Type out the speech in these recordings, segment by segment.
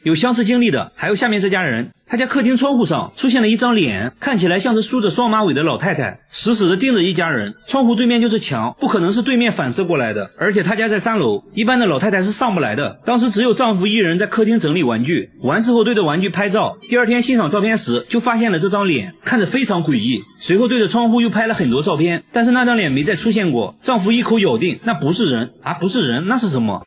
有相似经历的还有下面这家人，他家客厅窗户上出现了一张脸，看起来像是梳着双马尾的老太太，死死地盯着一家人。窗户对面就是墙，不可能是对面反射过来的，而且他家在3楼，一般的老太太是上不来的。当时只有丈夫一人在客厅整理玩具，完事后对着玩具拍照，第二天欣赏照片时就发现了这张脸，看着非常诡异。随后对着窗户又拍了很多照片，但是那张脸没再出现过。丈夫一口咬定那不是人啊，不是人，那是什么？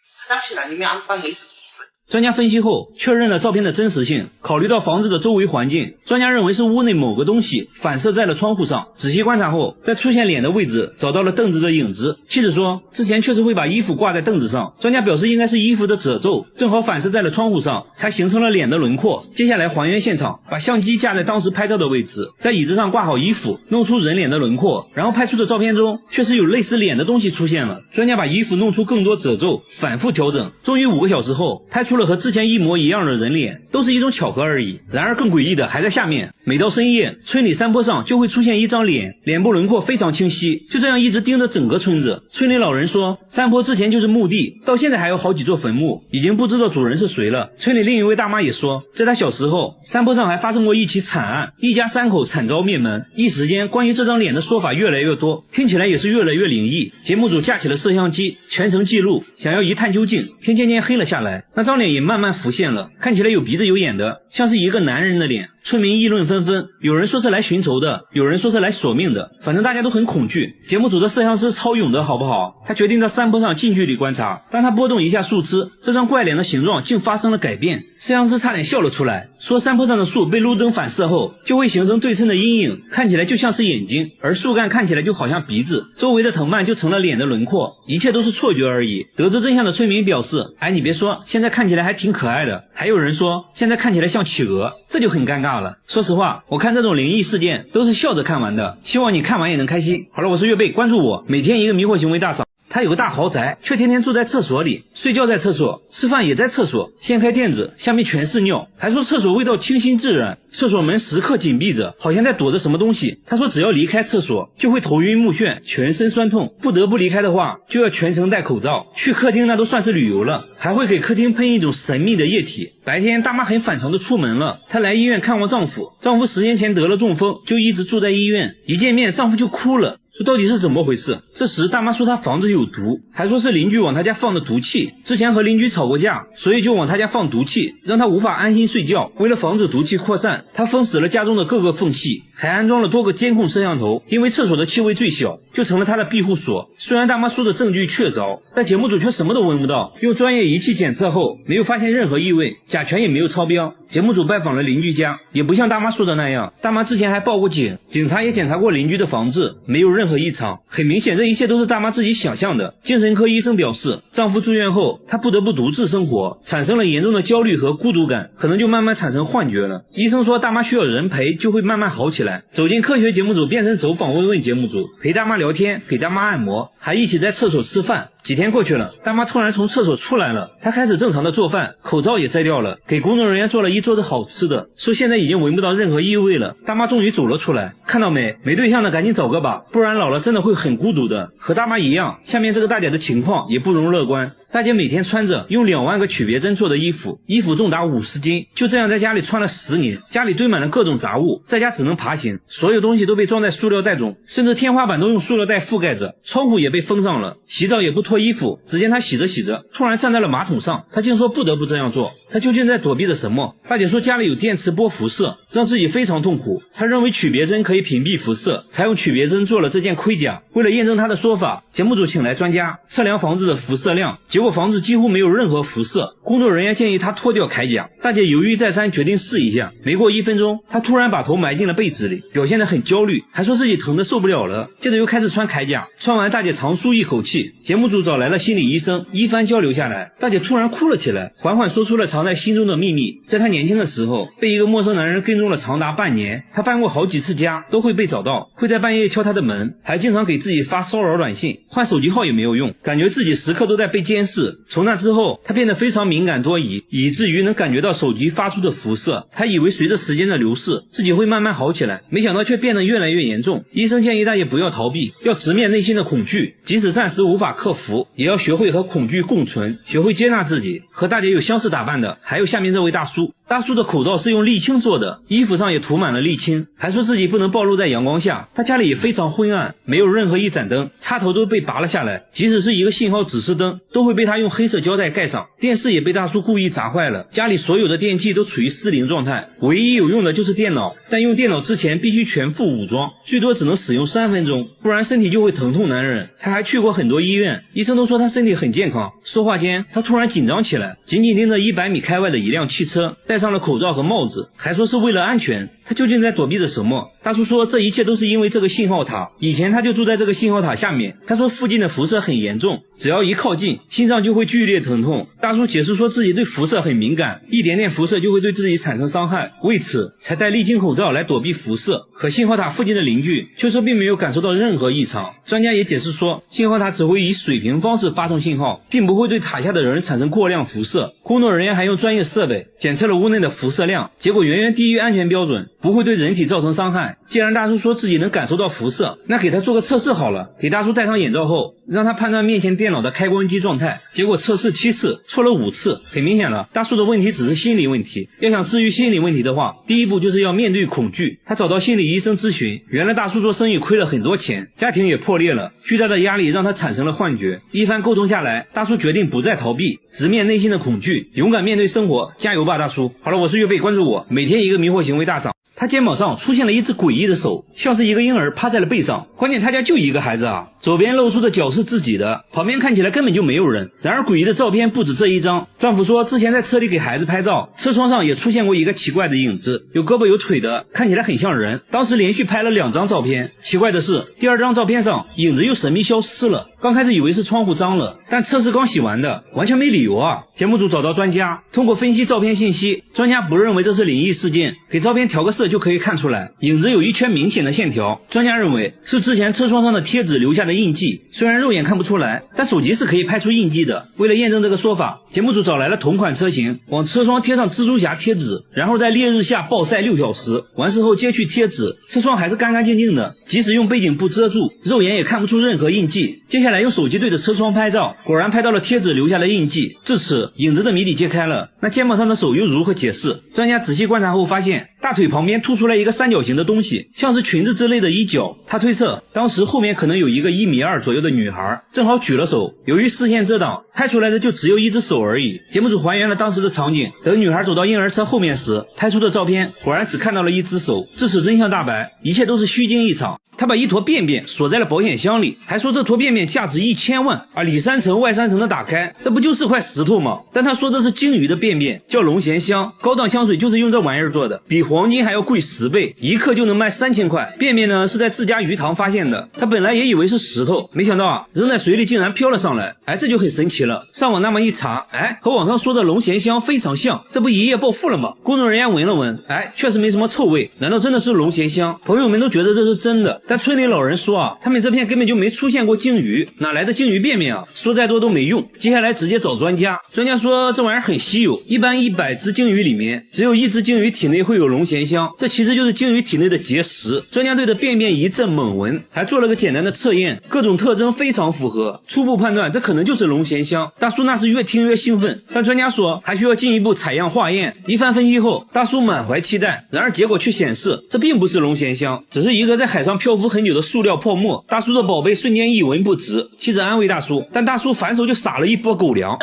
专家分析后确认了照片的真实性，考虑到房子的周围环境，专家认为是屋内某个东西反射在了窗户上。仔细观察后，在出现脸的位置找到了凳子的影子。妻子说之前确实会把衣服挂在凳子上，专家表示应该是衣服的褶皱正好反射在了窗户上，才形成了脸的轮廓。接下来还原现场，把相机架在当时拍照的位置，在椅子上挂好衣服，弄出人脸的轮廓，然后拍出的照片中确实有类似脸的东西出现了。专家把衣服弄出更多褶皱，反复调整，终于5个小时后拍出了和之前一模一样的人脸，都是一种巧合而已。然而更诡异的还在下面，每到深夜，村里山坡上就会出现一张脸，脸部轮廓非常清晰，就这样一直盯着整个村子。村里老人说，山坡之前就是墓地，到现在还有好几座坟墓，已经不知道主人是谁了。村里另一位大妈也说，在她小时候，山坡上还发生过一起惨案，一家3口惨遭灭门。一时间关于这张脸的说法越来越多，听起来也是越来越灵异。节目组架起了摄像机，全程记录，想要一探究竟。天渐渐黑了下来，那张脸也慢慢浮现了，看起来有鼻子有眼的，像是一个男人的脸。村民议论纷纷，有人说是来寻仇的，有人说是来索命的，反正大家都很恐惧。节目组的摄像师超勇的好不好？他决定在山坡上近距离观察，当他拨动一下树枝，这张怪脸的形状竟发生了改变。摄像师差点笑了出来，说山坡上的树被路灯反射后就会形成对称的阴影，看起来就像是眼睛，而树干看起来就好像鼻子，周围的藤蔓就成了脸的轮廓，一切都是错觉而已。得知真相的村民表示，你别说，现在看起来还挺可爱的。还有人说现在看起来像企鹅，这就很尴尬了。说实话，我看这种灵异事件都是笑着看完的，希望你看完也能开心。好了，我是岳贝，关注我，每天一个迷惑行为大赏。他有个大豪宅，却天天住在厕所里，睡觉在厕所，吃饭也在厕所，掀开垫子下面全是尿，还说厕所味道清新自然，厕所门时刻紧闭着，好像在躲着什么东西。他说只要离开厕所就会头晕目眩，全身酸痛，不得不离开的话就要全程戴口罩。去客厅那都算是旅游了，还会给客厅喷一种神秘的液体。白天大妈很反常的出门了，她来医院看望丈夫10年前得了中风，就一直住在医院，一见面丈夫就哭了，说到底是怎么回事。这时大妈说她房子有毒，还说是邻居往她家放的毒气，之前和邻居吵过架，所以就往她家放毒气，让她无法安心睡觉。为了防止毒气扩散，她封死了家中的各个缝隙，还安装了多个监控摄像头，因为厕所的气味最小，就成了她的庇护所。虽然大妈说的证据确凿，但节目组却什么都闻不到，用专业仪器检测后没有发现任何异味，甲醛也没有超标。节目组拜访了邻居家，也不像大妈说的那样，大妈之前还报过警，警察也检查过邻居的房子，没有任何异常。很明显这一切都是大妈自己想象的。精神科医生表示，丈夫住院后她不得不独自生活，产生了严重的焦虑和孤独感，可能就慢慢产生幻觉了。医生说大妈需要人陪就会慢慢好起来。走进科学节目组变成走访问问节目组，陪大妈聊天，给大妈按摩，还一起在厕所吃饭。几天过去了，大妈突然从厕所出来了，她开始正常的做饭，口罩也摘掉了，给工作人员做了一桌子好吃的，说现在已经闻不到任何异味了。大妈终于走了出来，看到没对象的赶紧找个吧，不然老了真的会很孤独的。和大妈一样，下面这个大姐的情况也不容乐观。大姐每天穿着用2万个曲别针做的衣服，衣服重达50斤，就这样在家里穿了10年，家里堆满了各种杂物，在家只能爬行，所有东西都被装在塑料袋中，甚至天花板都用塑料袋覆盖着，窗户也被封上了，洗澡也不脱衣服。只见她洗着洗着突然站在了马桶上，她竟说不得不这样做，她究竟在躲避着什么？大姐说家里有电磁波辐射，让自己非常痛苦，她认为曲别针可以屏蔽辐射，才用曲别针做了这件盔甲。为了验证她的说法，节目组请来专家测量房子的辐射量，结果房子几乎没有任何辐射。工作人员建议她脱掉铠甲，大姐犹豫再三，决定试一下。没过1分钟，她突然把头埋进了被子里，表现得很焦虑，还说自己疼得受不了了。接着又开始穿铠甲，穿完大姐长舒一口气。节目组找来了心理医生，一番交流下来，大姐突然哭了起来，缓缓说出了藏在心中的秘密。在她年轻的时候，被一个陌生男人跟踪了长达半年，她搬过好几次家，都会被找到，会在半夜敲她的门，还经常给自己发骚扰短信，换手机号也没有用，感觉自己时刻都在被监视。视。从那之后，他变得非常敏感多疑，以至于能感觉到手机发出的辐射。他以为随着时间的流逝，自己会慢慢好起来，没想到却变得越来越严重。医生建议大家不要逃避，要直面内心的恐惧，即使暂时无法克服，也要学会和恐惧共存，学会接纳自己。和大家有相似打扮的，还有下面这位大叔。大叔的口罩是用沥青做的，衣服上也涂满了沥青，还说自己不能暴露在阳光下。他家里也非常昏暗，没有任何一盏灯，插头都被拔了下来，即使是一个信号指示灯都会被他用黑色胶带盖上。电视也被大叔故意砸坏了，家里所有的电器都处于失灵状态，唯一有用的就是电脑，但用电脑之前必须全副武装，最多只能使用3分钟，不然身体就会疼痛难忍。他还去过很多医院，医生都说他身体很健康。说话间，他突然紧张起来，紧紧盯着100米开外的一辆汽车，戴上了口罩和帽子，还说是为了安全。他究竟在躲避着什么？大叔说这一切都是因为这个信号塔，以前他就住在这个信号塔下面。他说附近的辐射很严重，只要一靠近，心脏就会剧烈疼痛。大叔解释说自己对辐射很敏感，一点点辐射就会对自己产生伤害，为此才戴沥青口罩来躲避辐射。可信号塔附近的邻居却说并没有感受到任何异常。专家也解释说，信号塔只会以水平方式发送信号，并不会对塔下的人产生过量辐射。工作人员还用专业设备检测了屋内的辐射量，结果远远低于安全标准，不会对人体造成伤害。既然大叔说自己能感受到辐射，那给他做个测试好了。给大叔戴上眼罩后，让他判断面前电脑的开关机状态，结果测试7次，错了5次。很明显了，大叔的问题只是心理问题。要想治愈心理问题的话，第一步就是要面对恐惧。他找到心理医生咨询，原来大叔做生意亏了很多钱，家庭也破裂了，巨大的压力让他产生了幻觉。一番沟通下来，大叔决定不再逃避，直面内心的恐惧，勇敢面对生活。加油吧，大叔！好了，我是岳贝，关注我，每天一个迷惑行为大赏。他肩膀上出现了一只诡异的手，像是一个婴儿趴在了背上。关键他家就一个孩子啊，左边露出的脚是自己的，旁边看起来根本就没有人。然而诡异的照片不止这一张。丈夫说之前在车里给孩子拍照，车窗上也出现过一个奇怪的影子，有胳膊有腿的，看起来很像人。当时连续拍了2张照片，奇怪的是第2张照片上影子又神秘消失了。刚开始以为是窗户脏了，但车是刚洗完的，完全没理由啊。节目组找到专家，通过分析照片信息，专家不认为这是灵异事件，给照片调个色就可以看出来，影子有一圈明显的线条。专家认为是之前车窗上的贴纸留下的印记，虽然肉眼看不出来，但手机是可以拍出印记的。为了验证这个说法，节目组找来了同款车型，往车窗贴上蜘蛛侠贴纸，然后在烈日下暴晒6小时，完事后揭去贴纸，车窗还是干干净净的，即使用背景布遮住，肉眼也看不出任何印记。接下来用手机对着车窗拍照，果然拍到了贴纸留下的印记。至此影子的谜底揭开了，那肩膀上的手又如何解释？专家仔细观察后发现，大腿旁边凸出来一个三角形的东西，像是裙子之类的衣角。他推测当时后面可能有一个1.2米左右的女孩，正好举了手，由于视线遮挡，拍出来的就只有一只手而已。节目组还原了当时的场景，等女孩走到婴儿车后面时，拍出的照片果然只看到了一只手。至此真相大白，一切都是虚惊一场。他把一坨便便锁在了保险箱里，还说这坨便便价值1000万，而里3层外3层的打开，这不就是块石头吗？但他说这是鲸鱼的便便，叫龙涎香，高档香水就是用这玩意儿做的，比黄金还要贵10倍，一克就能卖3000块。便便呢是在自家鱼塘发现的，他本来也以为是石头，没想到啊扔在水里竟然飘了上来，这就很神奇了。上网那么一查，和网上说的龙涎香非常像，这不一夜暴富了吗？工作人员闻了闻，确实没什么臭味，难道真的是龙涎香？朋友们都觉得这是真的，但村里老人说啊，他们这片根本就没出现过鲸鱼，哪来的鲸鱼便便啊？说再多都没用。接下来直接找专家，专家说这玩意儿很稀有，一般100只鲸鱼里面只有1只鲸鱼体内会有龙涎香，这其实就是鲸鱼体内的结石。专家对着便便一阵猛闻，还做了个简单的测验，各种特征非常符合，初步判断这可能就是龙涎香。大叔那是越听越兴奋，但专家说还需要进一步采样化验。一番分析后，大叔满怀期待，然而结果却显示这并不是龙涎香，只是一个在海上漂浮很久的塑料泡沫。大叔的宝贝瞬间一文不值，妻子安慰大叔，但大叔反手就撒了一波狗粮，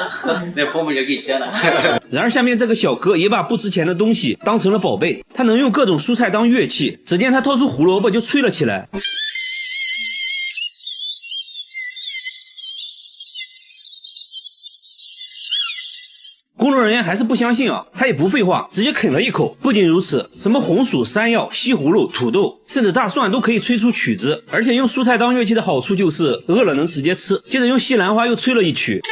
那泡沫就给接了。然而下面这个小哥也把不值钱的东西当成了宝贝，他能用各种蔬菜当乐器，只见他掏出胡萝卜就吹了起来。工作人员还是不相信啊，他也不废话，直接啃了一口。不仅如此，什么红薯、山药、西葫芦、土豆，甚至大蒜都可以吹出曲子。而且用蔬菜当乐器的好处就是饿了能直接吃。接着用西兰花又吹了一曲。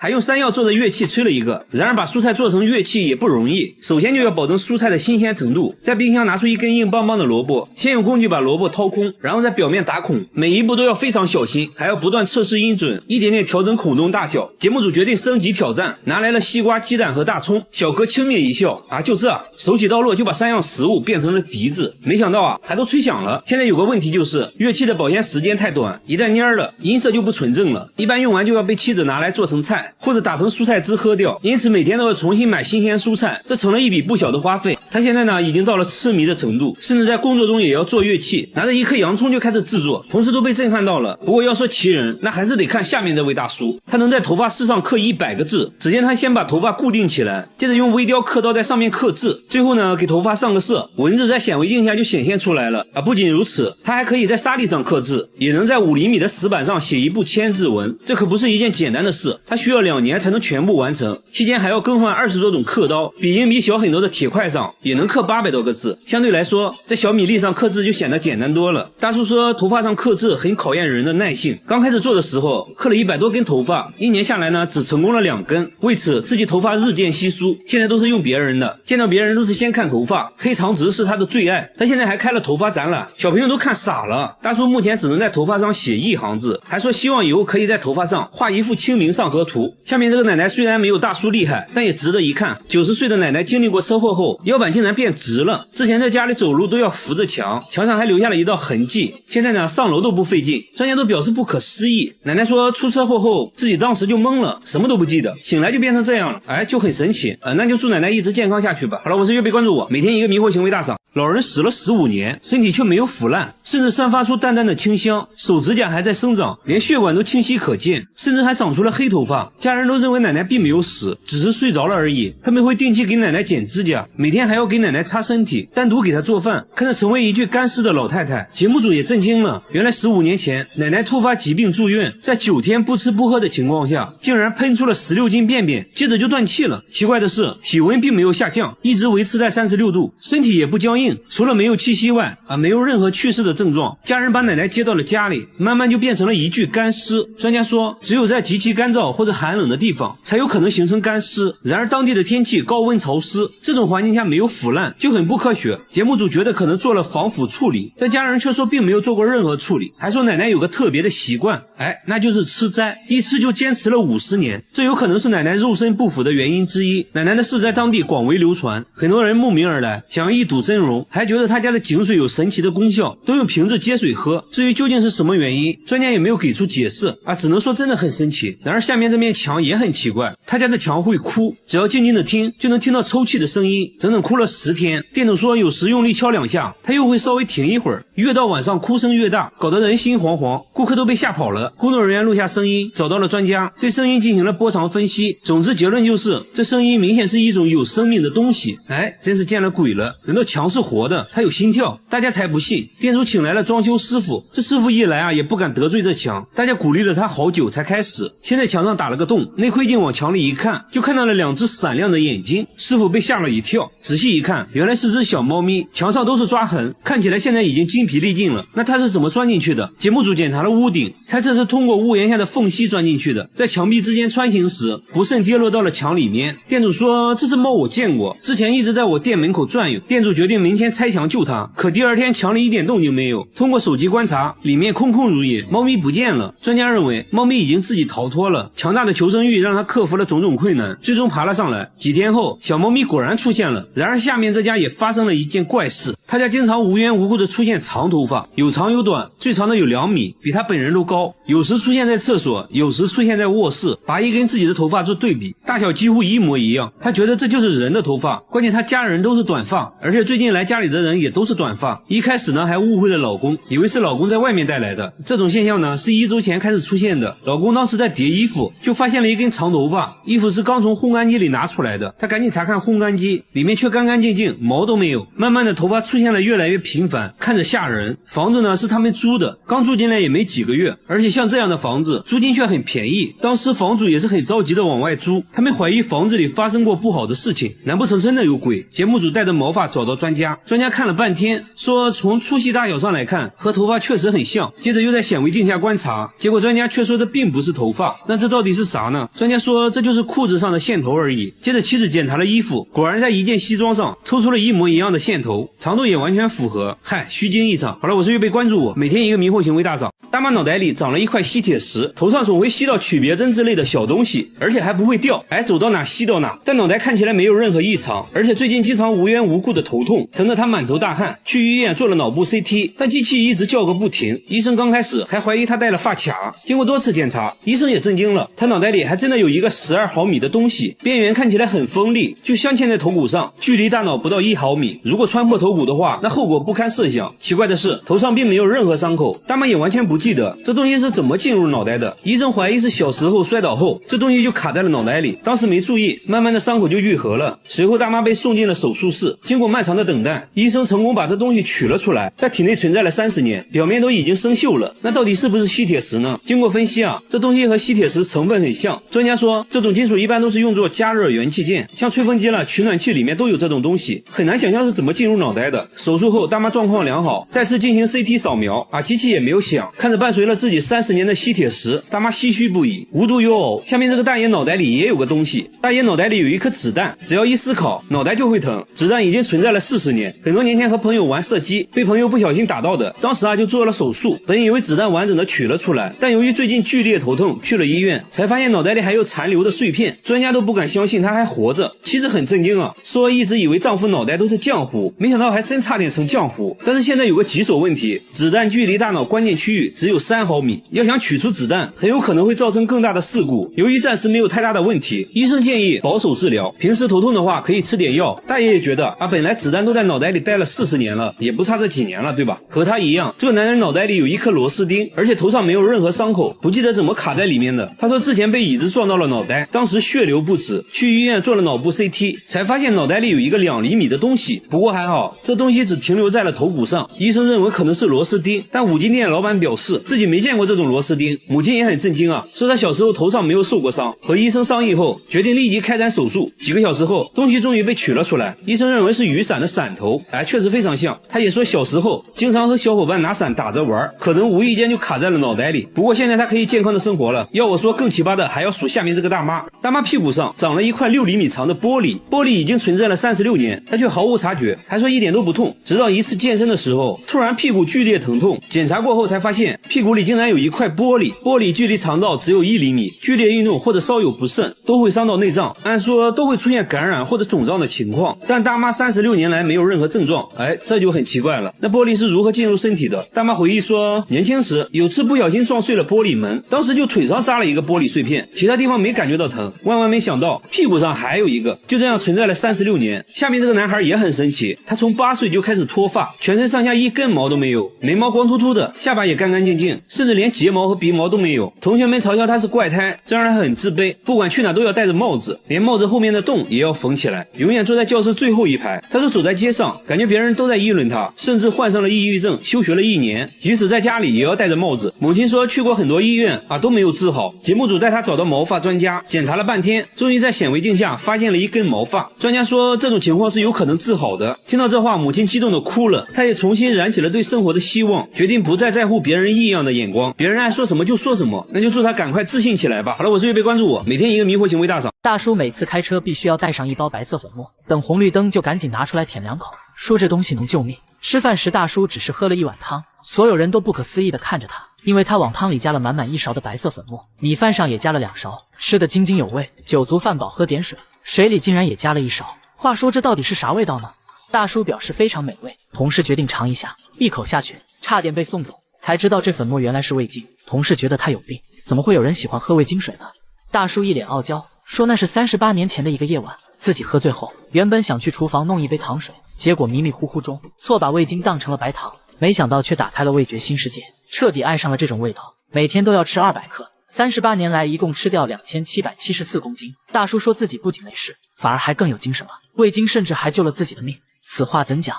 还用山药做的乐器吹了一个。然而把蔬菜做成乐器也不容易，首先就要保证蔬菜的新鲜程度。在冰箱拿出一根硬邦邦的萝卜，先用工具把萝卜掏空，然后在表面打孔，每一步都要非常小心，还要不断测试音准，一点点调整孔洞大小。节目组决定升级挑战，拿来了西瓜、鸡蛋和大葱。小哥轻蔑一笑，就这，手起刀落就把3样食物变成了笛子。没想到还都吹响了。现在有个问题就是，乐器的保鲜时间太短，一旦蔫了，音色就不纯正了，一般用完就要被妻子拿来做成菜，或者打成蔬菜汁喝掉，因此每天都要重新买新鲜蔬菜，这成了一笔不小的花费。他现在呢，已经到了痴迷的程度，甚至在工作中也要做乐器，拿着一颗洋葱就开始制作，同事都被震撼到了。不过要说奇人，那还是得看下面这位大叔，他能在头发丝上刻100个字。只见他先把头发固定起来，接着用微雕刻刀在上面刻字，最后呢给头发上个色，文字在显微镜下就显现出来了。不仅如此，他还可以在沙地上刻字，也能在5厘米的石板上写一部千字文，这可不是一件简单的事，他需要2年才能全部完成，期间还要更换20多种刻刀，比硬币小很多的铁块上也能刻800多个字，相对来说在小米粒上刻字就显得简单多了。大叔说头发上刻字很考验人的耐性，刚开始做的时候刻了100多根头发，1年下来呢只成功了2根，为此自己头发日渐稀疏，现在都是用别人的，见到别人都是先看头发，黑长直是他的最爱。他现在还开了头发展览，小朋友都看傻了。大叔目前只能在头发上写1行字，还说希望以后可以在头发上画一幅清明上河图。下面这个奶奶虽然没有大叔厉害，但也值得一看。90岁的奶奶经历过车祸后，腰板竟然变直了，之前在家里走路都要扶着墙，墙上还留下了一道痕迹，现在呢上楼都不费劲，专家都表示不可思议。奶奶说出车祸后自己当时就懵了，什么都不记得，醒来就变成这样了，就很神奇。那就祝奶奶一直健康下去吧。好了，我是岳贝，关注我，每天一个迷惑行为大赏。老人死了15年，身体却没有腐烂，甚至散发出淡淡的清香，手指甲还在生长，连血管都清晰可见，甚至还长出了黑头发。家人都认为奶奶并没有死，只是睡着了而已。他们会定期给奶奶剪指甲，每天还要给奶奶擦身体，单独给她做饭，看着成为一具干尸的老太太。节目组也震惊了，原来15年前奶奶突发疾病住院，在9天不吃不喝的情况下，竟然喷出了16斤便便，接着就断气了。奇怪的是，体温并没有下降，一直维持在36度，身体也不僵硬，除了没有气息外，没有任何去世的症状。家人把奶奶接到了家里，慢慢就变成了一具干尸。专家说，只有在极其干燥或者寒冷的地方才有可能形成干尸，然而当地的天气高温潮湿，这种环境下没有腐烂就很不科学。节目组觉得可能做了防腐处理，但家人却说并没有做过任何处理，还说奶奶有个特别的习惯，那就是吃斋，一吃就坚持了50年，这有可能是奶奶肉身不腐的原因之一。奶奶的事在当地广为流传，很多人慕名而来，想要一睹真容，还觉得他家的井水有神奇的功效，都用瓶子接水喝。至于究竟是什么原因，专家也没有给出解释只能说真的很神奇。然而下面这面墙也很奇怪，他家的墙会哭，只要静静的听就能听到抽泣的声音，整整哭了10天。店主说有时用力敲2下，他又会稍微停一会儿，越到晚上哭声越大，搞得人心惶惶，顾客都被吓跑了。工作人员录下声音，找到了专家，对声音进行了波长分析，总之结论就是这声音明显是一种有生命的东西。真是见了鬼了，难道墙是活的，它有心跳？大家才不信。店主请来了装修师傅，这师傅一来也不敢得罪这墙，大家鼓励了他好久才开始。现在墙上打了个洞，内窥镜往墙里一看，就看到了2只闪亮的眼睛，师傅被吓了一跳，仔细一看，原来是只小猫咪，墙上都是抓痕，看起来现在已经精疲力尽了。那它是怎么钻进去的？节目组检查了屋顶，猜测是通过屋檐下的缝隙钻进去的，在墙壁之间穿行时不慎跌落到了墙里面。店主说这只猫我见过，之前一直在我店门口转悠，店主决定明天拆墙救它，可第2天墙里一点动静没有，通过手机观察里面空空如也，猫咪不见了。专家认为猫咪已经自己逃脱了，强大的求生欲让它克服了种种困难，最终爬了上来。几天后小猫咪果然出现了，然而下面这家也发生了一件怪事，他家经常无缘无故的出现长头发，有长有短，最长的有2米，比他本人都高，有时出现在厕所，有时出现在卧室，拔一根自己的头发做对比，大小几乎一模一样。他觉得这就是人的头发，关键他家人都是短发，而且最近来家里的人也都是短发。一开始呢还误会了老公，以为是老公在外面带来的。这种现象呢是1周前开始出现的，老公当时在叠衣服，就发现了一根长头发，衣服是刚从烘干机里拿出来的，他赶紧查看烘干机，里面却干干净净，毛都没有。慢慢的头发出现了越来越频繁，看着吓吓人。房子呢是他们租的，刚住进来也没几个月，而且像这样的房子租金却很便宜。当时房主也是很着急的往外租，他们怀疑房子里发生过不好的事情，难不成真的有鬼？节目组带着毛发找到专家，专家看了半天，说从粗细大小上来看，和头发确实很像。接着又在显微镜下观察，结果专家却说这并不是头发，那这到底是啥呢？专家说这就是裤子上的线头而已。接着妻子检查了衣服，果然在一件西装上抽出了一模一样的线头，长度也完全符合。嗨，虚惊一场。好了，我是预备关注我，每天一个迷惑行为大赏。大妈脑袋里长了一块吸铁石，头上总会吸到曲别针之类的小东西，而且还不会掉，走到哪吸到哪。但脑袋看起来没有任何异常，而且最近经常无缘无故的头痛，疼得她满头大汗。去医院做了脑部 CT， 但机器一直叫个不停。医生刚开始还怀疑她戴了发卡，经过多次检查，医生也震惊了，她脑袋里还真的有一个12毫米的东西，边缘看起来很锋利，就镶嵌在头骨上，距离大脑不到1毫米。如果穿破头骨的话，那后果不堪设想。奇怪的是，头上并没有任何伤口，大妈也完全不记得这东西是怎么进入脑袋的。医生怀疑是小时候摔倒后，这东西就卡在了脑袋里，当时没注意，慢慢的伤口就愈合了。随后大妈被送进了手术室，经过漫长的等待，医生成功把这东西取了出来，在体内存在了30年，表面都已经生锈了。那到底是不是吸铁石呢？经过分析这东西和吸铁石成分很像。专家说，这种金属一般都是用作加热元器件，像吹风机了、取暖器里面都有这种东西，很难想象是怎么进入脑袋的。手术后大妈状况良好，再次进行 CT 扫描，机器也没有响。看着伴随了自己30年的吸铁石，大妈唏嘘不已。无独有偶，下面这个大爷脑袋里也有个东西。大爷脑袋里有一颗子弹，只要一思考，脑袋就会疼。子弹已经存在了40年，很多年前和朋友玩射击，被朋友不小心打到的，当时就做了手术，本以为子弹完整的取了出来，但由于最近剧烈头痛，去了医院，才发现脑袋里还有残留的碎片，专家都不敢相信他还活着。妻子很震惊说一直以为丈夫脑袋都是浆糊，没想到还真差点成浆糊。但是现在有个棘手问题，子弹距离大脑关键区域只有3毫米，要想取出子弹，很有可能会造成更大的事故。由于暂时没有太大的问题，医生建议保守治疗，平时头痛的话可以吃点药。大爷也觉得本来子弹都在脑袋里待了40年了，也不差这几年了，对吧？和他一样，这个男人脑袋里有一颗螺丝钉，而且头上没有任何伤口，不记得怎么卡在里面的。他说之前被椅子撞到了脑袋，当时血流不止，去医院做了脑部 CT， 才发现脑袋里有一个2厘米的东西。不过还好，这东西只停留在了头骨上，医生认为可能是螺丝钉，但五金店老板表示自己没见过这种螺丝钉。母亲也很震惊说他小时候头上没有受过伤，和医生商议后决定立即开展手术。几个小时后，东西终于被取了出来，医生认为是雨伞的伞头，确实非常像。他也说小时候经常和小伙伴拿伞打着玩，可能无意间就卡在了脑袋里。不过现在他可以健康的生活了。要我说更奇葩的还要数下面这个大妈。大妈屁股上长了一块6厘米长的玻璃，玻璃已经存在了36年，她却毫无察觉，还说一点都不痛。直到一次健身的时候，突然屁股剧烈疼痛，检查过后才发现屁股里竟然有一块玻璃，玻璃距离肠道只有1厘米，剧烈运动或者稍有不慎都会伤到内脏，按说都会出现感染或者肿胀的情况，但大妈36年来没有任何症状，这就很奇怪了。那玻璃是如何进入身体的？大妈回忆说，年轻时有次不小心撞碎了玻璃门，当时就腿上扎了一个玻璃碎片，其他地方没感觉到疼，万万没想到屁股上还有一个，就这样存在了36年。下面这个男孩也很神奇，他从8岁就开始脱发，全身上下一根毛都没有，眉毛光秃秃的，下巴也干干净净，甚至连睫毛和鼻毛都没有。同学们嘲笑他是怪胎，这让他很自卑，不管去哪都要戴着帽子，连帽子后面的洞也要缝起来，永远坐在教室最后一排。他说走在街上感觉别人都在议论他，甚至患上了抑郁症，休学了1年，即使在家里也要戴着帽子。母亲说去过很多医院都没有治好，节目组带他找到毛发专家，检查了半天，终于在显微镜下发现了一根毛发。专家说这种情况是有可能治好的。听到这话，母亲激动的哭了，她也重新燃起了对生活的希望，决定不再在乎别人异样的眼光，别人爱说什么就说什么，那就祝他赶快自信起来吧。好了，我是预备关注我，每天一个迷惑行为大赏。大叔每次开车必须要带上一包白色粉末，等红绿灯就赶紧拿出来舔2口，说这东西能救命。吃饭时大叔只是喝了1碗汤，所有人都不可思议地看着他，因为他往汤里加了满满1勺的白色粉末，米饭上也加了2勺，吃得津津有味。酒足饭饱喝点水，水里竟然也加了1勺。话说这到底是啥味道呢？大叔表示非常美味，同事决定尝一下，一口下去差点被送走，才知道这粉末原来是味精。同事觉得他有病，怎么会有人喜欢喝味精水呢？大叔一脸傲娇说那是38年前的一个夜晚，自己喝醉后原本想去厨房弄一杯糖水，结果迷迷糊糊中错把味精当成了白糖，没想到却打开了味觉新世界，彻底爱上了这种味道，每天都要吃200克，38年来一共吃掉2774公斤。大叔说自己不仅没事，反而还更有精神了，味精甚至还救了自己的命。此话怎讲？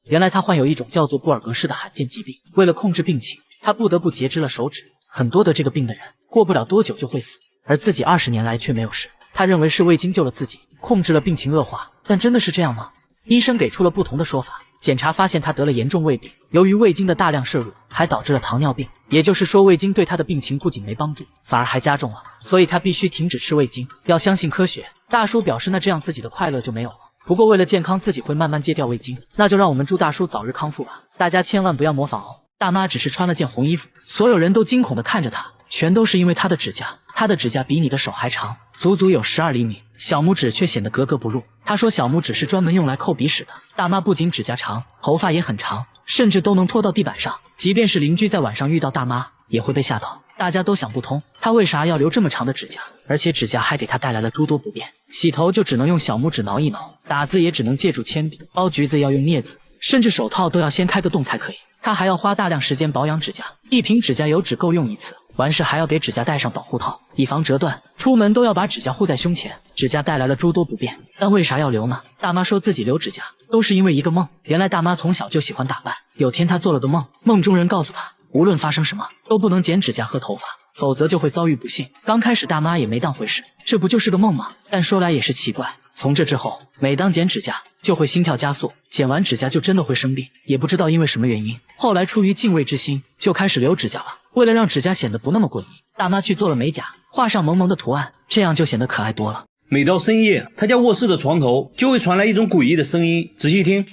原来他患有一种叫做布尔格氏的罕见疾病，为了控制病情，他不得不截肢了手指。很多得这个病的人过不了多久就会死，而自己20年来却没有事。他认为是味精救了自己，控制了病情恶化，但真的是这样吗？医生给出了不同的说法。检查发现他得了严重胃病，由于味精的大量摄入，还导致了糖尿病。也就是说，味精对他的病情不仅没帮助，反而还加重了，所以他必须停止吃味精，要相信科学。大叔表示，那这样自己的快乐就没有了。不过为了健康，自己会慢慢戒掉味精，那就让我们祝大叔早日康复吧。大家千万不要模仿哦。大妈只是穿了件红衣服，所有人都惊恐地看着她，全都是因为她的指甲，她的指甲比你的手还长，足足有12厘米，小拇指却显得格格不入。她说小拇指是专门用来抠鼻屎的。大妈不仅指甲长，头发也很长，甚至都能拖到地板上，即便是邻居在晚上遇到大妈也会被吓到。大家都想不通，她为啥要留这么长的指甲，而且指甲还给她带来了诸多不便。洗头就只能用小拇指挠一挠，打字也只能借助铅笔，剥橘子要用镊子，甚至手套都要先开个洞才可以。她还要花大量时间保养指甲，一瓶指甲油只够用一次，完事还要给指甲戴上保护套，以防折断。出门都要把指甲护在胸前，指甲带来了诸多不便。但为啥要留呢？大妈说自己留指甲都是因为一个梦。原来大妈从小就喜欢打扮，有天她做了个梦，梦中人告诉她，无论发生什么都不能剪指甲和头发，否则就会遭遇不幸。刚开始大妈也没当回事，这不就是个梦吗？但说来也是奇怪，从这之后，每当剪指甲就会心跳加速，剪完指甲就真的会生病，也不知道因为什么原因。后来出于敬畏之心，就开始留指甲了。为了让指甲显得不那么诡异，大妈去做了美甲，画上萌萌的图案，这样就显得可爱多了。每到深夜，他家卧室的床头就会传来一种诡异的声音，仔细听。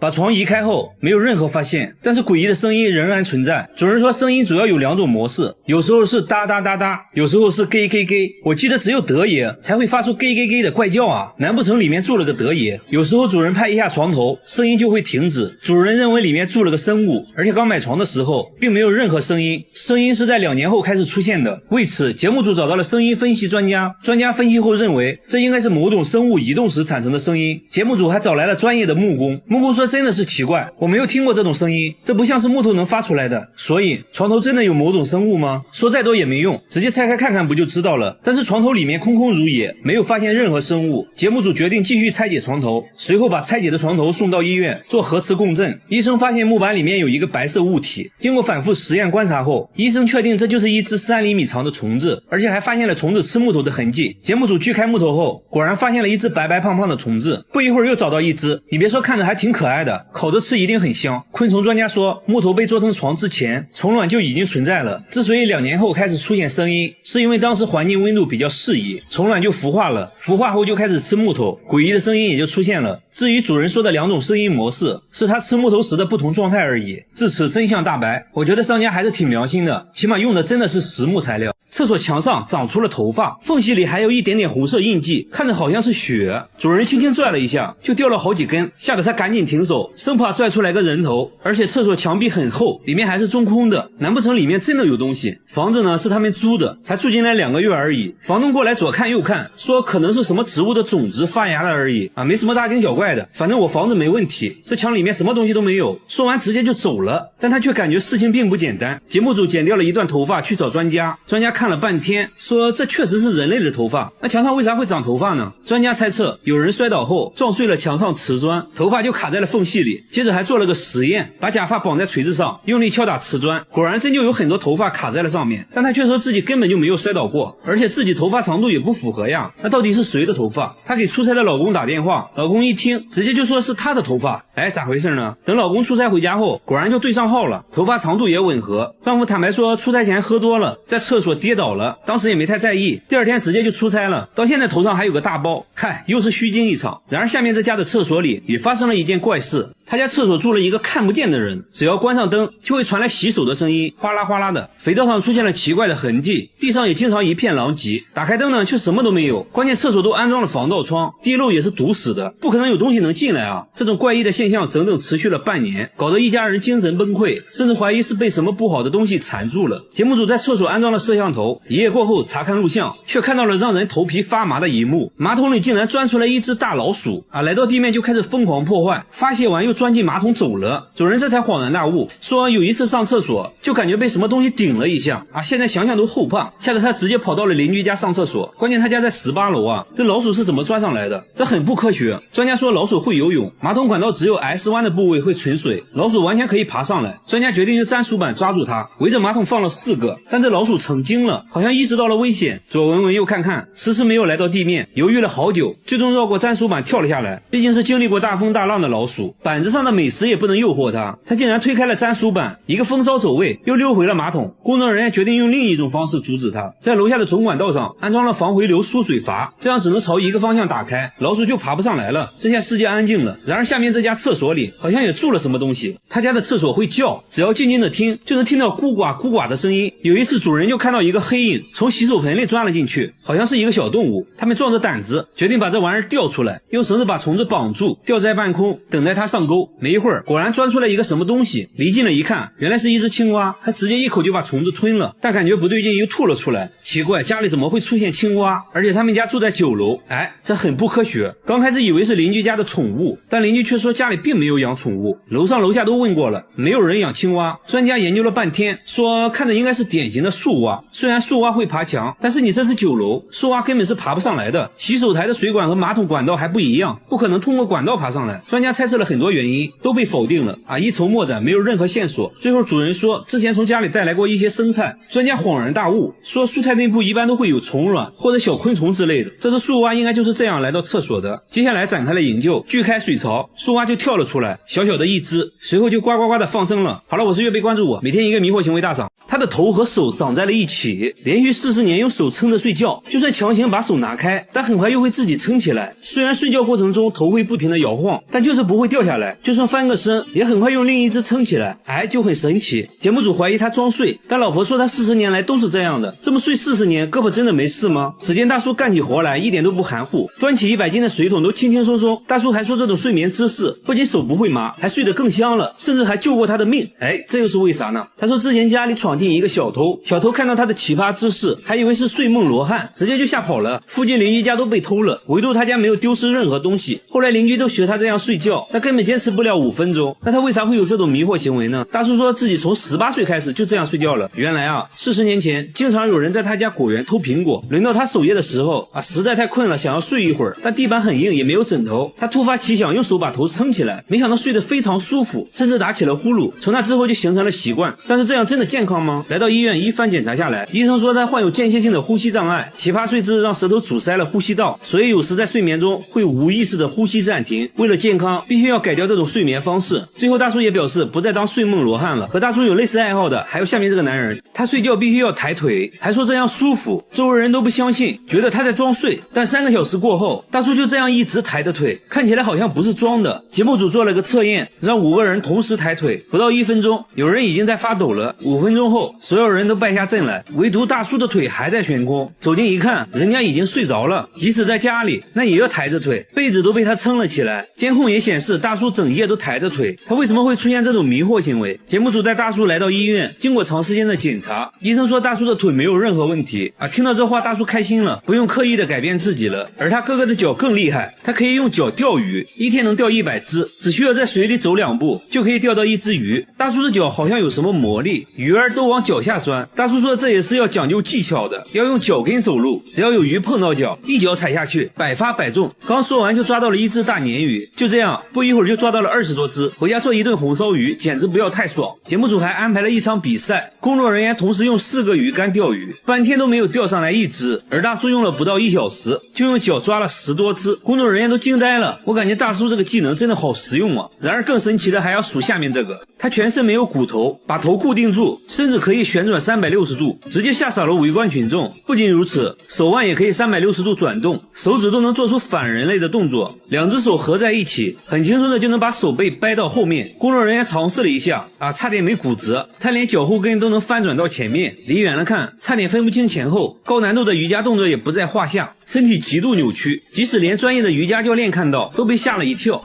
把床移开后，没有任何发现，但是诡异的声音仍然存在。主人说，声音主要有2种模式，有时候是哒哒哒哒，有时候是 gay gay gay。我记得只有德爷才会发出 gay gay gay 的怪叫啊，难不成里面住了个德爷？有时候主人拍一下床头，声音就会停止。主人认为里面住了个生物，而且刚买床的时候并没有任何声音，声音是在2年后开始出现的。为此，节目组找到了声音分析专家，专家分析后认为这应该是某种生物移动时产生的声音。节目组还找来了专业的木工，木工说真的是奇怪，我没有听过这种声音，这不像是木头能发出来的。所以床头真的有某种生物吗？说再多也没用，直接拆开看看不就知道了。但是床头里面空空如也，没有发现任何生物。节目组决定继续拆解床头，随后把拆解的床头送到医院做核磁共振。医生发现木板里面有一个白色物体，经过反复实验观察后，医生确定这就是一只3厘米长的虫子，而且还发现了虫子吃木头的痕迹。节目组锯开木头后，果然发现了一只白白胖胖的虫子，不一会儿又找到一只，你别说，看着还挺可爱的，烤着吃一定很香。昆虫专家说，木头被做成床之前，虫卵就已经存在了。之所以2年后开始出现声音，是因为当时环境温度比较适宜，虫卵就孵化了，孵化后就开始吃木头，诡异的声音也就出现了。至于主人说的2种声音模式，是他吃木头时的不同状态而已。至此真相大白，我觉得商家还是挺良心的，起码用的真的是实木材料。厕所墙上长出了头发，缝隙里还有一点点红色印记，看着好像是血。主人轻轻拽了一下，就掉了好几根，吓得他赶紧停手，生怕拽出来个人头。而且厕所墙壁很厚，里面还是中空的，难不成里面真的有东西？房子呢是他们租的，才住进来2个月而已。房东过来左看右看，说可能是什么植物的种子发芽了而已啊，没什么大惊小怪的，反正我房子没问题，这墙里面什么东西都没有。说完直接就走了，但他却感觉事情并不简单。节目组剪掉了一段头发去找专家，专家看了半天，说这确实是人类的头发，那墙上为啥会长头发呢？专家猜测有人摔倒后撞碎了墙上瓷砖，头发就卡在了缝隙里。接着还做了个实验，把假发绑在锤子上，用力敲打瓷砖，果然真就有很多头发卡在了上面。但他却说自己根本就没有摔倒过，而且自己头发长度也不符合呀，那到底是谁的头发？她给出差的老公打电话，老公一听直接就说是她的头发。哎，咋回事呢？等老公出差回家后，果然就对上号了，头发长度也吻合。丈夫坦白说出差前喝多了，在厕所跌倒了，当时也没太在意，第2天直接就出差了，到现在头上还有个大包，嗨，又是虚惊一场。然而下面这家的厕所里也发生了一件怪事，他家厕所住了一个看不见的人，只要关上灯就会传来洗手的声音，哗啦哗啦的，肥皂上出现了奇怪的痕迹，地上也经常一片狼藉，打开灯呢却什么都没有，关键厕所都安装了防盗窗，地漏也是堵死的，不可能有东西能进来啊。这种怪异的现象整整持续了半年，搞得一家人精神崩溃，甚至怀疑是被什么不好的东西缠住了。节目组在厕所安装了摄像头，一夜过后查看录像，却看到了让人头皮发麻的一幕，马桶里竟然钻出来一只大老鼠啊，来到地面就开始疯狂破坏，发泄完又就钻进马桶走了。主人这才恍然大悟，说有一次上厕所就感觉被什么东西顶了一下啊，现在想想都后怕，吓得他直接跑到了邻居家上厕所。关键他家在18楼啊，这老鼠是怎么钻上来的？这很不科学。专家说老鼠会游泳，马桶管道只有 S 弯的部位会存水，老鼠完全可以爬上来。专家决定用粘鼠板抓住它，围着马桶放了4个，但这老鼠成精了，好像意识到了危险，左闻闻右看看，迟迟没有来到地面，犹豫了好久，最终绕过粘鼠板跳了下来。毕竟是经历过大风大浪的老鼠，板子上的美食也不能诱惑它，它竟然推开了粘鼠板，一个风骚走位又溜回了马桶。工作人员决定用另一种方式阻止它，在楼下的总管道上安装了防回流输水阀，这样只能朝一个方向打开，老鼠就爬不上来了。这下世界安静了。然而下面这家厕所里好像也住了什么东西，他家的厕所会叫，只要静静的听就能听到咕呱咕呱的声音。有一次主人就看到一个黑影从洗手盆里钻了进去，好像是一个小动物，他们壮着胆子决定把这玩意儿吊出来，用绳子把虫子绑住，吊在半空等待它上钩。没一会儿果然钻出来一个什么东西，离近了一看原来是一只青蛙，它直接一口就把虫子吞了，但感觉不对劲又吐了出来。奇怪，家里怎么会出现青蛙？而且他们家住在9楼，这很不科学。刚开始以为是邻居家的宠物，但邻居却说家里并没有养宠物，楼上楼下都问过了，没有人养青蛙。专家研究了半天，说看着应该是典型的树蛙，虽然树蛙会爬墙，但是你这是9楼，树蛙根本是爬不上来的。洗手台的水管和马桶管道还不一样，不可能通过管道爬上来。专家猜测了很多原因，都被否定了一筹莫展，没有任何线索。最后主人说之前从家里带来过一些生菜。专家恍然大悟，说蔬菜内部一般都会有虫卵或者小昆虫之类的，这只树蛙应该就是这样来到厕所的。接下来展开了营救，锯开水槽，树蛙就跳了出来，小小的一只，随后就呱呱呱的放生了。好了，我是岳飞，关注我，每天一个迷惑行为大赏。他的头和手长在了一起，连续40年用手撑着睡觉，就算强行把手拿开，但很快又会自己撑起来。虽然睡觉过程中头会不停的摇晃，但就是不会掉下来，就算翻个身也很快用另一只撑起来，就很神奇。节目组怀疑他装睡，但老婆说他40年来都是这样的，这么睡40年胳膊真的没事吗？只见大叔干起活来一点都不含糊，端起100斤的水桶都轻轻松松。大叔还说这种睡眠姿势不仅手不会麻，还睡得更香了，甚至还救过他的命。这又是为啥呢？他说之前家里闯进一个小偷，小偷看到他的奇葩姿势，还以为是睡梦罗汉，直接就吓跑了。附近邻居家都被偷了，唯独他家没有丢失任何东西。后来邻居都学他这样睡觉，他根本坚持不了5分钟。那他为啥会有这种迷惑行为呢？大叔说自己从18岁开始就这样睡觉了。原来40年前经常有人在他家果园偷苹果，轮到他守夜的时候实在太困了，想要睡一会儿，但地板很硬也没有枕头，他突发奇想用手把头撑起来，没想到睡得非常舒服，甚至打起了呼噜。从那之后就形成了习惯。但是这样真的健康吗？来到医院一番检查下来，医生说他患有间歇性的呼吸障碍，奇葩睡姿让舌头阻塞了呼吸道，所以有时在睡眠中会无意识的呼吸暂停。为了健康必须要改掉这种睡眠方式。最后大叔也表示不再当睡梦罗汉了。和大叔有类似爱好的还有下面这个男人，他睡觉必须要抬腿，还说这样舒服，周围人都不相信，觉得他在装睡。但3个小时过后，大叔就这样一直抬着腿，看起来好像不是装的。节目组做了个测验，让5个人同时抬腿，不到1分钟，有人已经在发抖了。5分钟后，所有人都败下阵来，唯独大叔的腿还在悬空。走近一看，人家已经睡着了，即使在家里那也要抬着腿，被子都被他撑了起来。监控也显示大叔整夜都抬着腿，他为什么会出现这种迷惑行为？节目组带大叔来到医院，经过长时间的检查，医生说大叔的腿没有任何问题听到这话大叔开心了，不用刻意的改变自己了。而他哥哥的脚更厉害，他可以用脚钓鱼，一天能钓100只，只需要在水里走2步就可以钓到1只鱼。大叔的脚好像有什么魔力，鱼儿都往脚下钻。大叔说这也是要讲究技巧的，要用脚跟走路，只要有鱼碰到脚，一脚踩下去百发百中。刚说完就抓到了1只大鲶鱼，就这样不一会儿就抓到了20多只，回家做一顿红烧鱼，简直不要太爽。节目组还安排了一场比赛，工作人员同时用4个鱼竿钓鱼，半天都没有钓上来1只，而大叔用了不到1小时就用脚抓了10多只，工作人员都惊呆了。我感觉大叔这个技能真的好实用啊！然而更神奇的还要数下面这个，他全身没有骨头，把头固定住，甚至可以旋转360度，直接吓傻了围观群众。不仅如此，手腕也可以360度转动，手指都能做出反人类的动作，2只手合在一起，很轻松的就能把手背掰到后面。工作人员尝试了一下差点没骨折，他连脚后跟都能翻转到前面，离远了看差点分不清前后。高难度的瑜伽动作也不在话下，身体极度扭曲，即使连专业的瑜伽教练看到都被吓了一跳。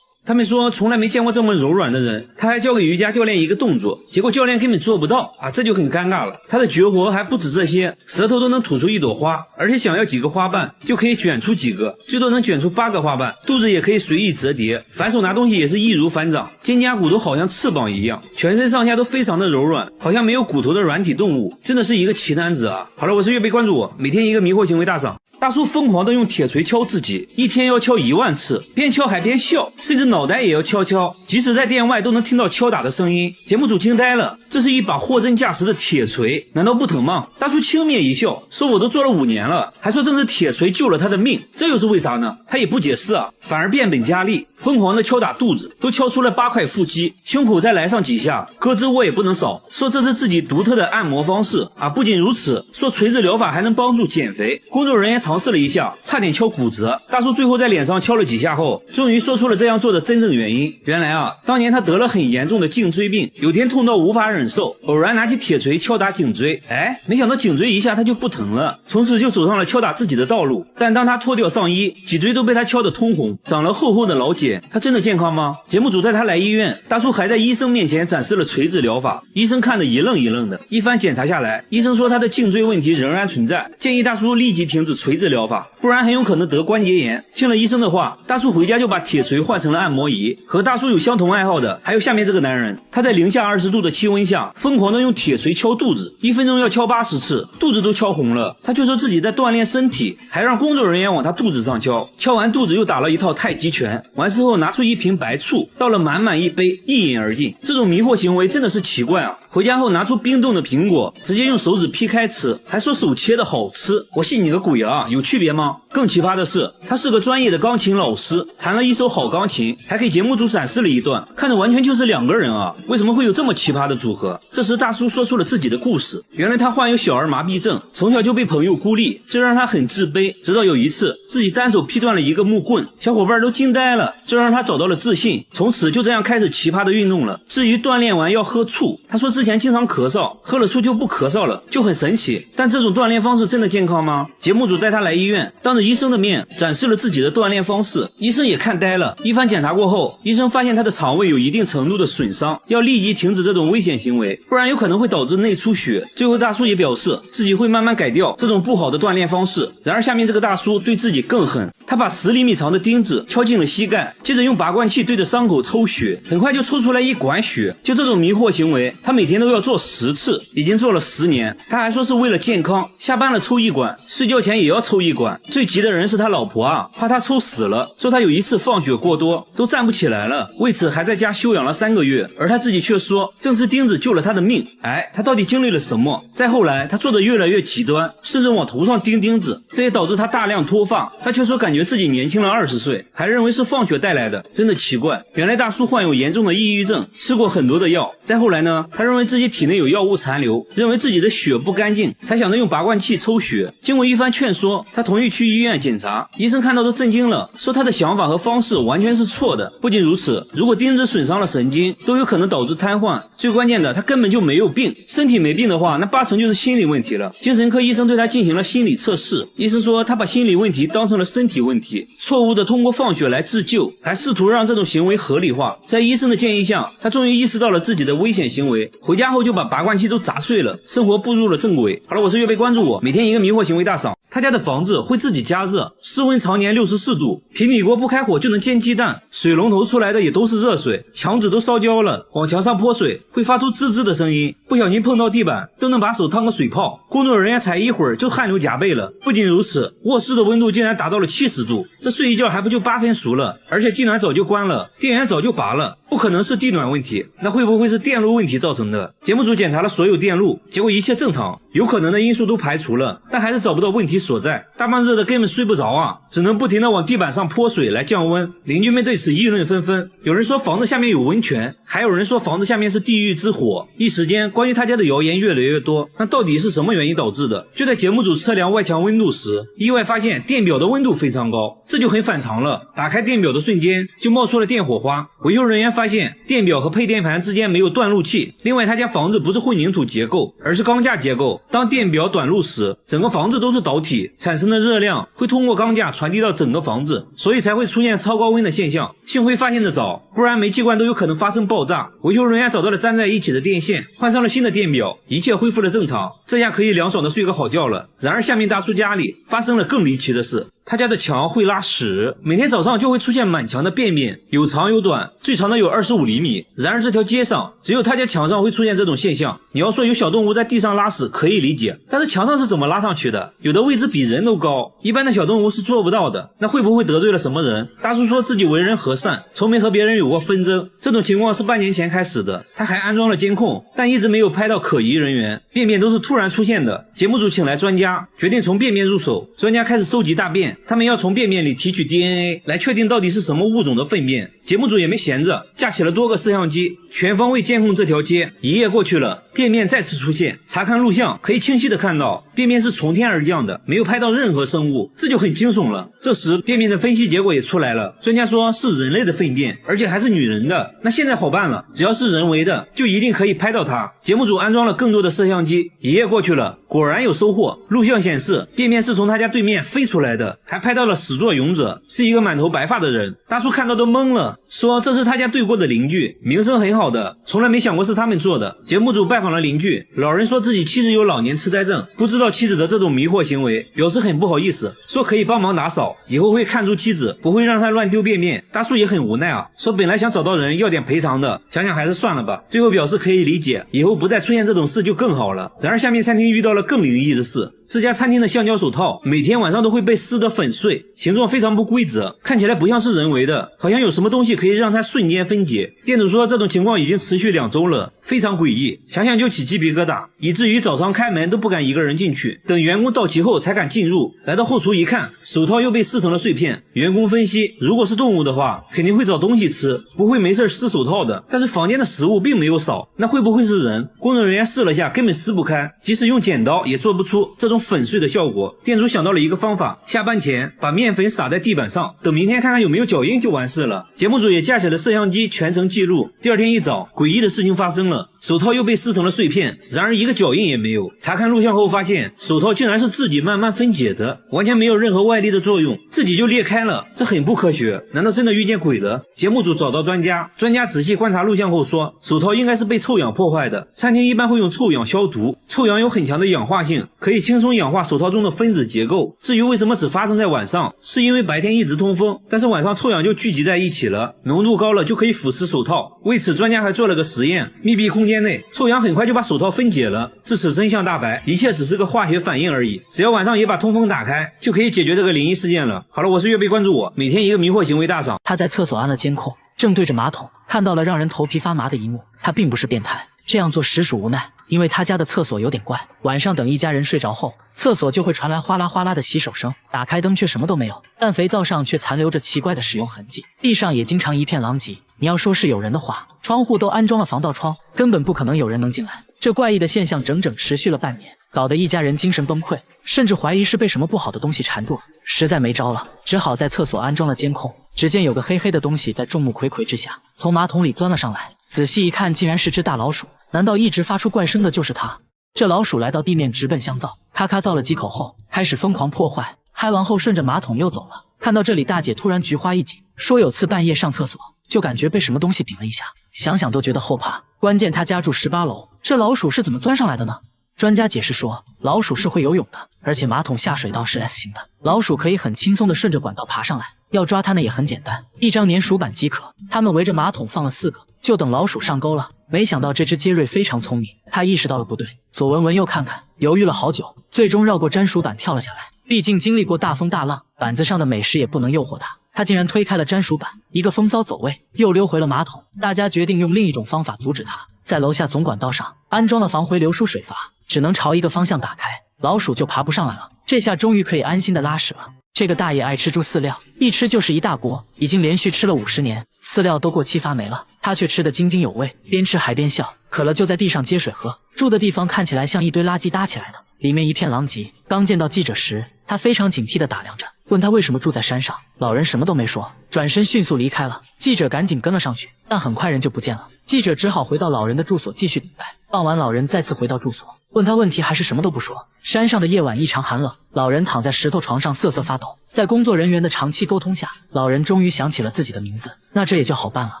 他们说从来没见过这么柔软的人，他还教给瑜伽教练一个动作，结果教练根本做不到啊，这就很尴尬了。他的绝活还不止这些，舌头都能吐出一朵花，而且想要几个花瓣就可以卷出几个，最多能卷出8个花瓣，肚子也可以随意折叠，反手拿东西也是易如反掌，肩胛骨都好像翅膀一样，全身上下都非常的柔软，好像没有骨头的软体动物，真的是一个奇男子啊。好了，我是岳贝，关注我，每天一个迷惑行为大赏。大叔疯狂地用铁锤敲自己，一天要敲1万次，边敲还边笑，甚至脑袋也要敲，即使在店外都能听到敲打的声音。节目组惊呆了，这是一把货真价实的铁锤，难道不疼吗？大叔轻蔑一笑，说我都做了5年了，还说正是铁锤救了他的命，这又是为啥呢？他也不解释啊，反而变本加厉，疯狂地敲打肚子，都敲出了8块腹肌，胸口再来上几下，胳肢窝也不能少，说这是自己独特的按摩方式啊。不仅如此，说锤子疗法还能帮助减肥，工作人员尝试了一下，差点敲骨折。大叔最后在脸上敲了几下后，终于说出了这样做的真正原因。原来啊，当年他得了很严重的颈椎病，有天痛到无法忍受，偶然拿起铁锤敲打颈椎，没想到颈椎一下他就不疼了，从此就走上了敲打自己的道路。但当他脱掉上衣，脊椎都被他敲得通红，长了厚厚的老茧，他真的健康吗？节目组带他来医院，大叔还在医生面前展示了锤子疗法，医生看得一愣一愣的。一番检查下来，医生说他的颈椎问题仍然存在，建议大叔立即停止锤子疗法，不然很有可能得关节炎。听了医生的话，大叔回家就把铁锤换成了按摩仪。和大叔有相同爱好的还有下面这个男人，他在零下20度的气温下疯狂的用铁锤敲肚子，1分钟要敲80次，肚子都敲红了。他却说自己在锻炼身体，还让工作人员往他肚子上敲，敲完肚子又打了一套太极拳，完事后拿出一瓶白醋，倒了满满一杯，一饮而尽。这种迷惑行为真的是奇怪啊。回家后拿出冰冻的苹果，直接用手指劈开吃，还说手切的好吃，我信你个鬼啊，有区别吗？更奇葩的是，他是个专业的钢琴老师，弹了一手好钢琴，还给节目组展示了一段，看着完全就是2个人啊，为什么会有这么奇葩的组合？这时大叔说出了自己的故事，原来他患有小儿麻痹症，从小就被朋友孤立，这让他很自卑，直到有一次自己单手劈断了一个木棍，小伙伴都惊呆了，这让他找到了自信，从此就这样开始奇葩的运动了。至于锻炼完要喝醋，他说之前经常咳嗽，喝了醋就不咳嗽了，就很神奇。但这种锻炼方式真的健康吗？节目组带他来医院，当着医生的面展示了自己的锻炼方式，医生也看呆了。一番检查过后，医生发现他的肠胃有一定程度的损伤，要立即停止这种危险行为，不然有可能会导致内出血。最后大叔也表示自己会慢慢改掉这种不好的锻炼方式。然而下面这个大叔对自己更狠，他把10厘米长的钉子敲进了膝盖，接着用拔罐器对着伤口抽血，很快就抽出来1管血。就这种迷惑行为，他每天都要做10次，已经做了10年。他还说是为了健康，下班了抽1管，睡觉前也要抽1管。最急的人是他老婆啊，怕他抽死了，说他有一次放血过多都站不起来了，为此还在家休养了3个月，而他自己却说正是钉子救了他的命。他到底经历了什么？再后来他做的越来越极端，甚至往头上钉钉子，这也导致他大量脱发。他却说感觉自己年轻了20岁，还认为是放血带来的，真的奇怪。原来大叔患有严重的抑郁症，吃过很多的药。再后来呢，他认为自己体内有药物残留，认为自己的血不干净，才想着用拔罐器抽血。经过一番劝说，他同意去医院检查。医生看到都震惊了，说他的想法和方式完全是错的。不仅如此，如果钉子损伤了神经，都有可能导致瘫痪。最关键的，他根本就没有病，身体没病的话，那8成就是心理问题了。精神科医生对他进行了心理测试，医生说他把心理问题当成了身体问题，错误的通过放血来自救，还试图让这种行为合理化。在医生的建议下，他终于意识到了自己的危险行为，回家后就把拔罐器都砸碎了，生活步入了正轨。好了，我是岳贝，关注我，每天一个迷惑行为大赏。他家的房子会自己加热，室温常年64度，平底锅不开火就能煎鸡蛋，水龙头出来的也都是热水，墙纸都烧焦了，往墙上泼水会发出吱吱的声音，不小心碰到地板都能把手烫个水泡，工作人员踩一会儿就汗流浃背了。不仅如此，卧室的温度竟然达到了70度，这睡一觉还不就8分熟了，而且地暖早就关了，电源早就拔了，不可能是地暖问题，那会不会是电路问题造成的？节目组检查了所有电路，结果一切正常，有可能的因素都排除了，但还是找不到问题所在。大半日的根本睡不着啊，只能不停地往地板上泼水来降温。邻居们对此议论纷纷，有人说房子下面有温泉，还有人说房子下面是地狱之火。一时间关于他家的谣言越来越多，那到底是什么原因导致的？就在节目组测量外墙温度时，意外发现电表的温度非常高，这就很反常了。打开电表的瞬间就冒出了电火花，维修人员发现电表和配电盘之间没有断路器。另外他家房子不是混凝土结构，而是钢架结构，当电表短路时，整个房子都是导体，产生的热量会通过钢架传递到整个房子，所以才会出现超高温的现象。幸亏发现的早，不然煤气罐都有可能发生爆炸。维修人员找到了粘在一起的电线，换上了新的电表，一切恢复了正常，这下可以凉爽的睡个好觉了。然而下面大叔家里发生了更离奇的事。他家的墙会拉屎，每天早上就会出现满墙的便便，有长有短，最长的有25厘米。然而这条街上只有他家墙上会出现这种现象。你要说有小动物在地上拉屎可以理解，但是墙上是怎么拉上去的？有的位置比人都高，一般的小动物是做不到的。那会不会得罪了什么人？大叔说自己为人和善，从没和别人有过纷争，这种情况是半年前开始的。他还安装了监控，但一直没有拍到可疑人员，便便都是突然出现的。节目组请来专家，决定从便便入手。专家开始收集大便，他们要从便便里提取 DNA 来确定到底是什么物种的粪便。节目组也没闲着，架起了多个摄像机，全方位监控这条街。一夜过去了，便便再次出现，查看录像可以清晰的看到便便是从天而降的，没有拍到任何生物，这就很惊悚了。这时便便的分析结果也出来了，专家说是人类的粪便，而且还是女人的。那现在好办了，只要是人为的就一定可以拍到它。节目组安装了更多的摄像机，一夜过去了，果然有收获。录像显示便便是从他家对面飞出来的，还拍到了始作俑者是一个满头白发的人。大叔看到都懵了，说这是他家对过的邻居，名声很好的，从来没想过是他们做的。节目组拜访了邻居，老人说自己妻子有老年痴呆症，不知道妻子的这种迷惑行为，表示很不好意思，说可以帮忙打扫，以后会看住妻子，不会让她乱丢便便。大叔也很无奈啊，说本来想找到人要点赔偿的，想想还是算了吧，最后表示可以理解，以后不再出现这种事就更好了。然而下面餐厅遇到了更灵异的事，这家餐厅的橡胶手套每天晚上都会被撕得粉碎，形状非常不规则，看起来不像是人为的，好像有什么东西可以让它瞬间分解。店主说这种情况已经持续2周了，非常诡异，想想就起鸡皮疙瘩，以至于早上开门都不敢一个人进去，等员工到齐后才敢进入。来到后厨一看，手套又被撕成了碎片。员工分析，如果是动物的话肯定会找东西吃，不会没事撕手套的，但是房间的食物并没有少，那会不会是人？工作人员试了下，根本撕不开，即使用剪刀也做不出这种粉碎的效果。店主想到了一个方法，下班前把面粉撒在地板上，等明天看看有没有脚印就完事了。节目组也架起了摄像机全程记录。第二天一早，诡异的事情发生了，手套又被撕成了碎片，然而一个脚印也没有。查看录像后发现，手套竟然是自己慢慢分解的，完全没有任何外力的作用，自己就裂开了，这很不科学，难道真的遇见鬼了？节目组找到专家仔细观察录像后说，手套应该是被臭氧破坏的，餐厅一般会用臭氧消毒，臭氧有很强的氧化性，可以轻松氧化手套中的分子结构。至于为什么只发生在晚上，是因为白天一直通风，但是晚上臭氧就聚集在一起了，浓度高了就可以腐蚀手套。为此专家还做了个实验，密闭空间内臭氧很快就把手套分解了，至此真相大白，一切只是个化学反应而已，只要晚上也把通风打开就可以解决这个灵异事件了。好了，我是月贝，关注我，每天一个迷惑行为大赏。他在厕所安了监控，正对着马桶，看到了让人头皮发麻的一幕。他并不是变态，这样做实属无奈，因为他家的厕所有点怪，晚上等一家人睡着后，厕所就会传来哗啦哗啦的洗手声，打开灯却什么都没有，但肥皂上却残留着奇怪的使用痕迹，地上也经常一片狼藉。你要说是有人的话，窗户都安装了防盗窗，根本不可能有人能进来。这怪异的现象整整持续了半年，搞得一家人精神崩溃，甚至怀疑是被什么不好的东西缠住，实在没招了，只好在厕所安装了监控。只见有个黑黑的东西在众目睽睽之下从马桶里钻了上来，仔细一看竟然是只大老鼠，难道一直发出怪声的就是它？这老鼠来到地面直奔香皂，咔咔造了几口后开始疯狂破坏，嗨完后顺着马桶又走了。看到这里，大姐突然菊花一紧，说有次半夜上厕所就感觉被什么东西顶了一下，想想都觉得后怕。关键他家住18楼，这老鼠是怎么钻上来的呢？专家解释说，老鼠是会游泳的，而且马桶下水道是 S 型的，老鼠可以很轻松地顺着管道爬上来，要抓它呢也很简单，一张粘鼠板即可。他们围着马桶放了4个，就等老鼠上钩了。没想到这只杰瑞非常聪明，他意识到了不对，左闻闻右看看，犹豫了好久，最终绕过粘鼠板跳了下来。毕竟经历过大风大浪，板子上的美食也不能诱惑他竟然推开了粘鼠板，一个风骚走位，又溜回了马桶。大家决定用另一种方法阻止他，在楼下总管道上安装了防回流输水阀，只能朝一个方向打开，老鼠就爬不上来了。这下终于可以安心的拉屎了。这个大爷爱吃猪饲料，一吃就是一大锅，已经连续吃了50年，饲料都过期发霉了，他却吃得津津有味，边吃还边笑。渴了就在地上接水喝，住的地方看起来像一堆垃圾搭起来的，里面一片狼藉。刚见到记者时，他非常警惕地打量着，问他为什么住在山上。老人什么都没说，转身迅速离开了。记者赶紧跟了上去，但很快人就不见了。记者只好回到老人的住所继续等待。傍晚，老人再次回到住所，问他问题还是什么都不说。山上的夜晚异常寒冷，老人躺在石头床上瑟瑟发抖。在工作人员的长期沟通下，老人终于想起了自己的名字，那这也就好办了。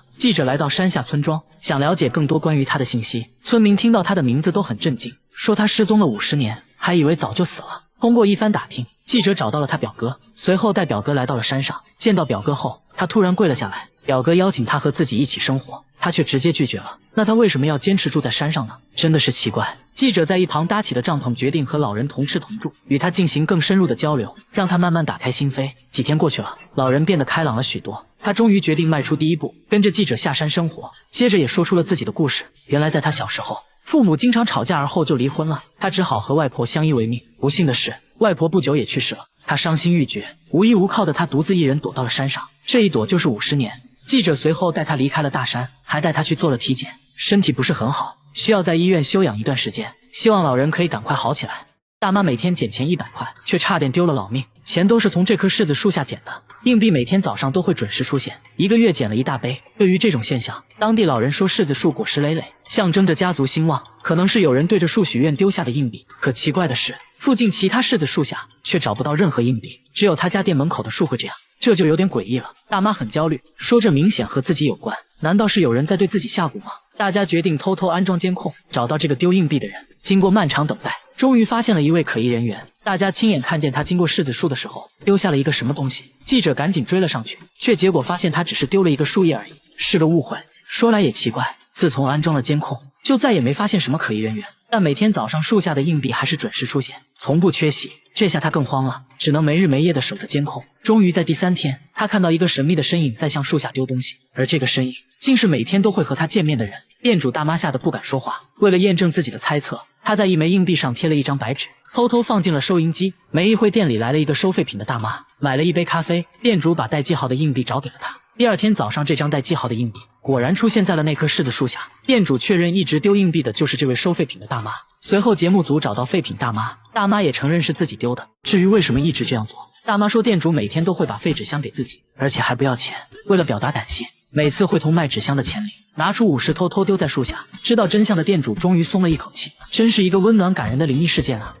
记者来到山下村庄，想了解更多关于他的信息。村民听到他的名字都很震惊，说他失踪了50年，还以为早就死了。通过一番打听，记者找到了他表哥，随后带表哥来到了山上。见到表哥后，他突然跪了下来，表哥邀请他和自己一起生活，他却直接拒绝了。那他为什么要坚持住在山上呢？真的是奇怪。记者在一旁搭起了帐篷，决定和老人同吃同住，与他进行更深入的交流，让他慢慢打开心扉。几天过去了，老人变得开朗了许多，他终于决定迈出第一步，跟着记者下山生活。接着也说出了自己的故事。原来在他小时候，父母经常吵架，而后就离婚了，他只好和外婆相依为命。不幸的是，外婆不久也去世了，他伤心欲绝，无依无靠的他独自一人躲到了山上，这一躲就是50年。记者随后带他离开了大山，还带他去做了体检，身体不是很好，需要在医院休养一段时间，希望老人可以赶快好起来。大妈每天捡钱100块，却差点丢了老命，钱都是从这棵柿子树下捡的，硬币每天早上都会准时出现，1个月捡了一大杯。对于这种现象，当地老人说柿子树果实累累，象征着家族兴旺，可能是有人对着树许愿丢下的硬币。可奇怪的是，附近其他柿子树下却找不到任何硬币，只有他家店门口的树会这样，这就有点诡异了。大妈很焦虑，说这明显和自己有关，难道是有人在对自己下蛊吗？大家决定偷偷安装监控，找到这个丢硬币的人。经过漫长等待，终于发现了一位可疑人员。大家亲眼看见他经过柿子树的时候丢下了一个什么东西，记者赶紧追了上去，却结果发现他只是丢了一个树叶而已，是个误会。说来也奇怪，自从安装了监控，就再也没发现什么可疑人员，但每天早上树下的硬币还是准时出现，从不缺席。这下他更慌了，只能没日没夜地守着监控。终于在第3天，他看到一个神秘的身影在向树下丢东西，而这个身影竟是每天都会和他见面的人。店主大妈吓得不敢说话，为了验证自己的猜测，他在一枚硬币上贴了一张白纸，偷偷放进了收银机。没一会，店里来了一个收废品的大妈，买了一杯咖啡，店主把带记号的硬币找给了他。第2天早上，这张带记号的硬币果然出现在了那棵柿子树下，店主确认一直丢硬币的就是这位收废品的大妈。随后节目组找到废品大妈，大妈也承认是自己丢的。至于为什么一直这样做，大妈说店主每天都会把废纸箱给自己，而且还不要钱，为了表达感谢，每次会从卖纸箱的钱里拿出50偷偷丢在树下。知道真相的店主终于松了一口气，真是一个温暖感人的灵异事件啊。